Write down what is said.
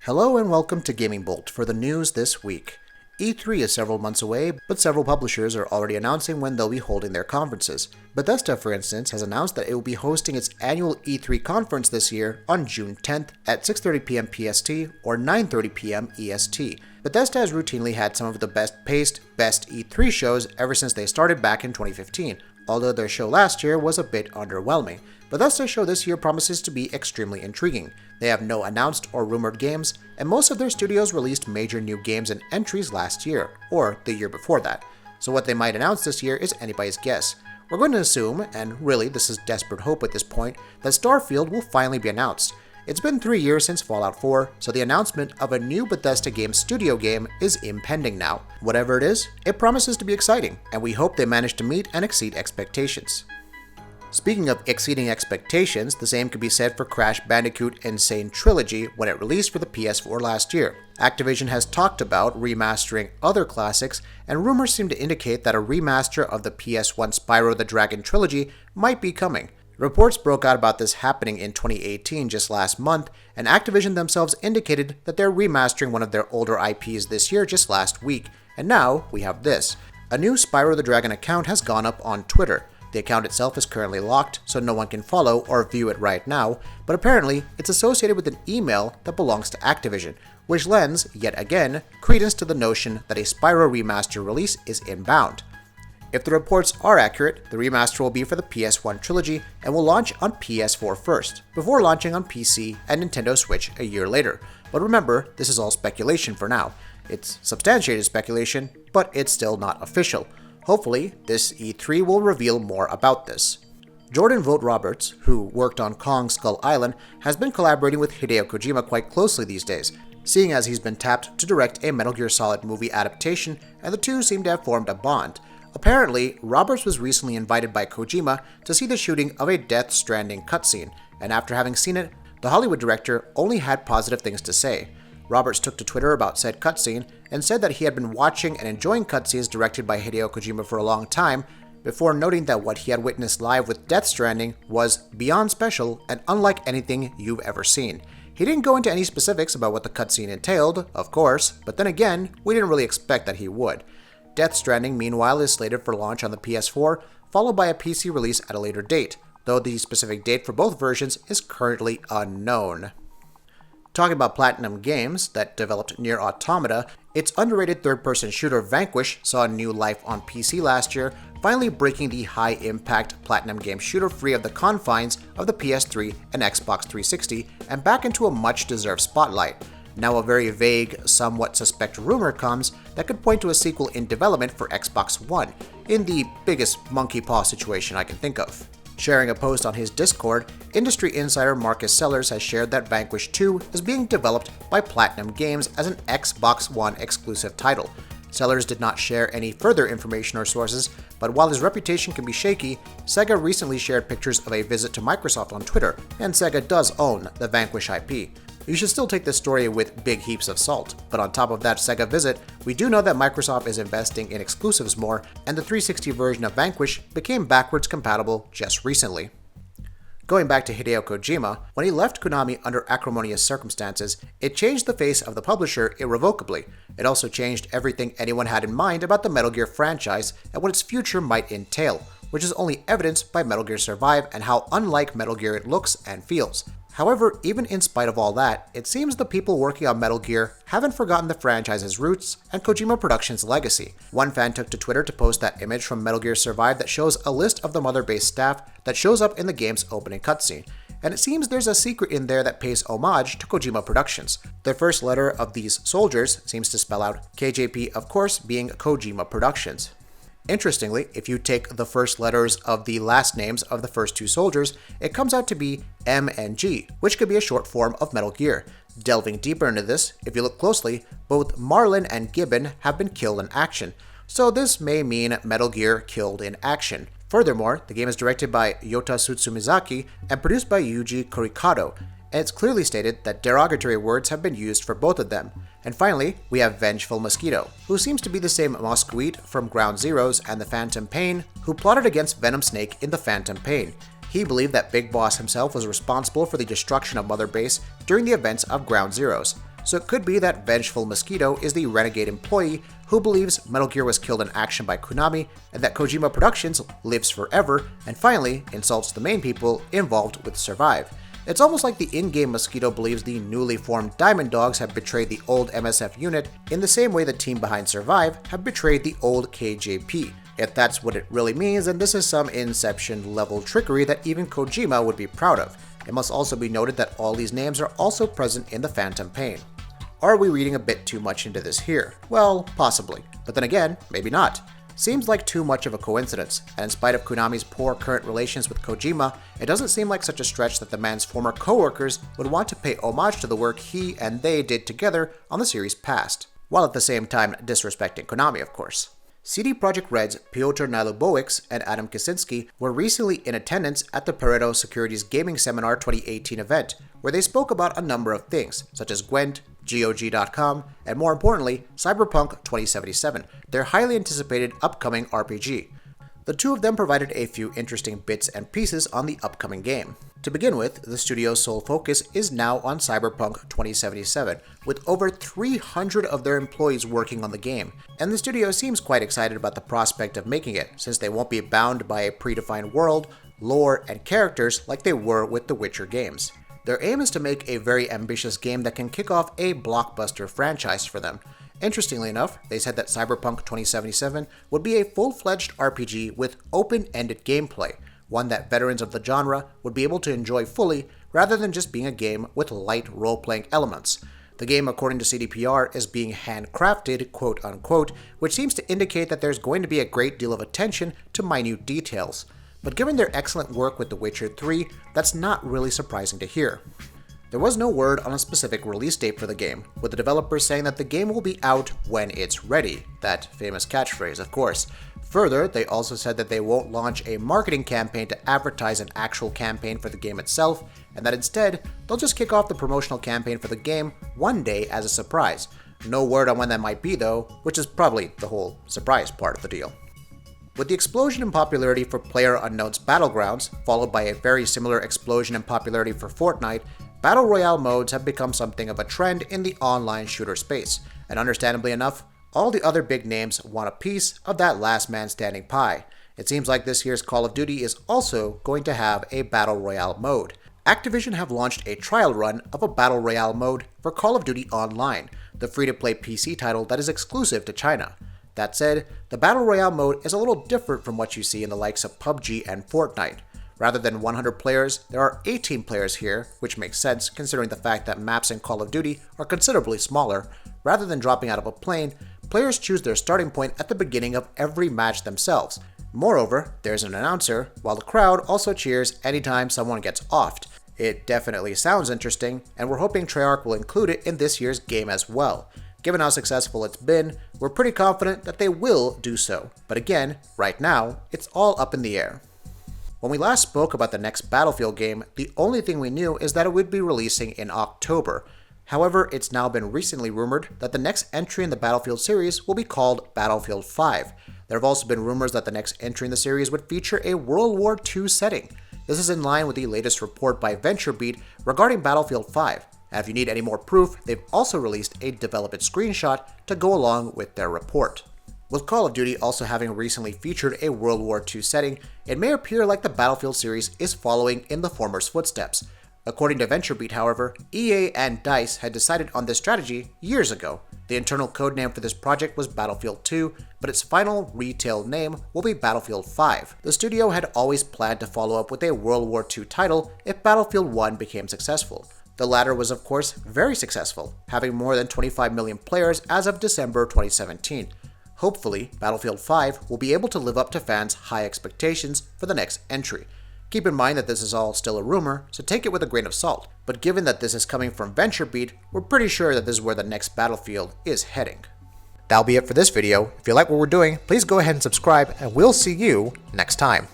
Hello and welcome to GamingBolt for the news this week. E3 is several months away, but several publishers are already announcing when they'll be holding their conferences. Bethesda, for instance, has announced that it will be hosting its annual E3 conference this year on June 10th at 6:30 p.m. PST or 9:30 p.m. EST. Bethesda has routinely had some of the best-paced, best E3 shows ever since they started back in 2015, although their show last year was a bit underwhelming. Bethesda's show this year promises to be extremely intriguing. They have no announced or rumored games, and most of their studios released major new games and entries last year, or the year before that. So what they might announce this year is anybody's guess. We're going to assume, and really this is desperate hope at this point, that Starfield will finally be announced. It's been 3 years since Fallout 4, so the announcement of a new Bethesda game studio game is impending now. Whatever it is, it promises to be exciting, and we hope they manage to meet and exceed expectations. Speaking of exceeding expectations, the same could be said for Crash Bandicoot Insane Trilogy when it released for the PS4 last year. Activision has talked about remastering other classics, and rumors seem to indicate that a remaster of the PS1 Spyro the Dragon trilogy might be coming. Reports broke out about this happening in 2018 just last month, and Activision themselves indicated that they're remastering one of their older IPs this year just last week, and now we have this. A new Spyro the Dragon account has gone up on Twitter. The account itself is currently locked, so no one can follow or view it right now, but apparently it's associated with an email that belongs to Activision, which lends, yet again, credence to the notion that a Spyro remaster release is inbound. If the reports are accurate, the remaster will be for the PS1 trilogy and will launch on PS4 first, before launching on PC and Nintendo Switch a year later. But remember, this is all speculation for now. It's substantiated speculation, but it's still not official. Hopefully, this E3 will reveal more about this. Jordan Vogt Roberts, who worked on Kong Skull Island, has been collaborating with Hideo Kojima quite closely these days, seeing as he's been tapped to direct a Metal Gear Solid movie adaptation, and the two seem to have formed a bond. Apparently, Roberts was recently invited by Kojima to see the shooting of a Death Stranding cutscene, and after having seen it, the Hollywood director only had positive things to say. Roberts took to Twitter about said cutscene and said that he had been watching and enjoying cutscenes directed by Hideo Kojima for a long time, before noting that what he had witnessed live with Death Stranding was beyond special and unlike anything you've ever seen. He didn't go into any specifics about what the cutscene entailed, of course, but then again, we didn't really expect that he would. Death Stranding, meanwhile, is slated for launch on the PS4, followed by a PC release at a later date, though the specific date for both versions is currently unknown. Talking about Platinum Games that developed Nier Automata, its underrated third-person shooter Vanquish saw new life on PC last year, finally breaking the high-impact Platinum Games shooter free of the confines of the PS3 and Xbox 360 and back into a much-deserved spotlight. Now a very vague, somewhat suspect rumor comes that could point to a sequel in development for Xbox One, in the biggest monkey paw situation I can think of. Sharing a post on his Discord, industry insider Marcus Sellers has shared that Vanquish 2 is being developed by Platinum Games as an Xbox One exclusive title. Sellers did not share any further information or sources, but while his reputation can be shaky, Sega recently shared pictures of a visit to Microsoft on Twitter, and Sega does own the Vanquish IP. You should still take this story with big heaps of salt, but on top of that Sega visit, we do know that Microsoft is investing in exclusives more, and the 360 version of Vanquish became backwards compatible just recently. Going back to Hideo Kojima, when he left Konami under acrimonious circumstances, it changed the face of the publisher irrevocably. It also changed everything anyone had in mind about the Metal Gear franchise and what its future might entail, which is only evidenced by Metal Gear Survive and how unlike Metal Gear it looks and feels. However, even in spite of all that, it seems the people working on Metal Gear haven't forgotten the franchise's roots and Kojima Productions' legacy. One fan took to Twitter to post that image from Metal Gear Survive that shows a list of the Mother-based staff that shows up in the game's opening cutscene, and it seems there's a secret in there that pays homage to Kojima Productions. The first letter of these soldiers seems to spell out KJP, of course, being Kojima Productions. Interestingly, if you take the first letters of the last names of the first two soldiers, it comes out to be M and G, which could be a short form of Metal Gear. Delving deeper into this, if you look closely, both Marlin and Gibbon have been killed in action, so this may mean Metal Gear killed in action. Furthermore, the game is directed by Yota Tsutsumizaki and produced by Yuji Kurikado, and it's clearly stated that derogatory words have been used for both of them. And finally, we have Vengeful Mosquito, who seems to be the same Mosquito from Ground Zeroes and the Phantom Pain, who plotted against Venom Snake in the Phantom Pain. He believed that Big Boss himself was responsible for the destruction of Mother Base during the events of Ground Zeroes. so it could be that Vengeful Mosquito is the renegade employee who believes Metal Gear was killed in action by Konami, and that Kojima Productions lives forever, and finally insults the main people involved with Survive. It's almost like the in-game Mosquito believes the newly formed Diamond Dogs have betrayed the old MSF unit in the same way the team behind Survive have betrayed the old KJP. If that's what it really means, then this is some Inception-level trickery that even Kojima would be proud of. It must also be noted that all these names are also present in the Phantom Pain. Are we reading a bit too much into this here? Well, possibly. But then again, maybe not. Seems like too much of a coincidence, and in spite of Konami's poor current relations with Kojima, it doesn't seem like such a stretch that the man's former co-workers would want to pay homage to the work he and they did together on the series' past, while at the same time disrespecting Konami, of course. CD Projekt Red's Piotr Nalubowicz and Adam Kaczynski were recently in attendance at the Pareto Securities Gaming Seminar 2018 event, where they spoke about a number of things, such as Gwent, GOG.com, and more importantly, Cyberpunk 2077, their highly anticipated upcoming RPG. The two of them provided a few interesting bits and pieces on the upcoming game. To begin with, the studio's sole focus is now on Cyberpunk 2077, with over 300 of their employees working on the game, and the studio seems quite excited about the prospect of making it, since they won't be bound by a predefined world, lore, and characters like they were with the Witcher games. Their aim is to make a very ambitious game that can kick off a blockbuster franchise for them. Interestingly enough, they said that Cyberpunk 2077 would be a full-fledged RPG with open-ended gameplay, one that veterans of the genre would be able to enjoy fully rather than just being a game with light role-playing elements. The game, according to CDPR, is being handcrafted, quote-unquote, which seems to indicate that there's going to be a great deal of attention to minute details. But given their excellent work with The Witcher 3, that's not really surprising to hear. There was no word on a specific release date for the game, with the developers saying that the game will be out when it's ready, that famous catchphrase, of course. Further, they also said that they won't launch a marketing campaign to advertise an actual campaign for the game itself, and that instead, they'll just kick off the promotional campaign for the game one day as a surprise. No word on when that might be though, which is probably the whole surprise part of the deal. With the explosion in popularity for PlayerUnknown's Battlegrounds, followed by a very similar explosion in popularity for Fortnite, Battle Royale modes have become something of a trend in the online shooter space, and understandably enough, all the other big names want a piece of that last man standing pie. It seems like this year's Call of Duty is also going to have a Battle Royale mode. Activision have launched a trial run of a Battle Royale mode for Call of Duty Online, the free-to-play PC title that is exclusive to China. That said, the Battle Royale mode is a little different from what you see in the likes of PUBG and Fortnite. Rather than 100 players, there are 18 players here, which makes sense considering the fact that maps in Call of Duty are considerably smaller. Rather than dropping out of a plane, players choose their starting point at the beginning of every match themselves. Moreover, there's an announcer, while the crowd also cheers anytime someone gets offed. It definitely sounds interesting, and we're hoping Treyarch will include it in this year's game as well. Given how successful it's been, we're pretty confident that they will do so. But again, right now, it's all up in the air. When we last spoke about the next Battlefield game, the only thing we knew is that it would be releasing in October. However, it's now been recently rumored that the next entry in the Battlefield series will be called Battlefield 5. There have also been rumors that the next entry in the series would feature a World War II setting. This is in line with the latest report by VentureBeat regarding Battlefield 5. And if you need any more proof, they've also released a development screenshot to go along with their report. With Call of Duty also having recently featured a World War II setting, it may appear like the Battlefield series is following in the former's footsteps. According to VentureBeat, however, EA and DICE had decided on this strategy years ago. The internal codename for this project was Battlefield 2, but its final retail name will be Battlefield 5. The studio had always planned to follow up with a World War II title if Battlefield 1 became successful. The latter was of course very successful, having more than 25 million players as of December 2017. Hopefully, Battlefield 5 will be able to live up to fans' high expectations for the next entry. Keep in mind that this is all still a rumor, so take it with a grain of salt. But given that this is coming from VentureBeat, we're pretty sure that this is where the next Battlefield is heading. That'll be it for this video. If you like what we're doing, please go ahead and subscribe, and we'll see you next time.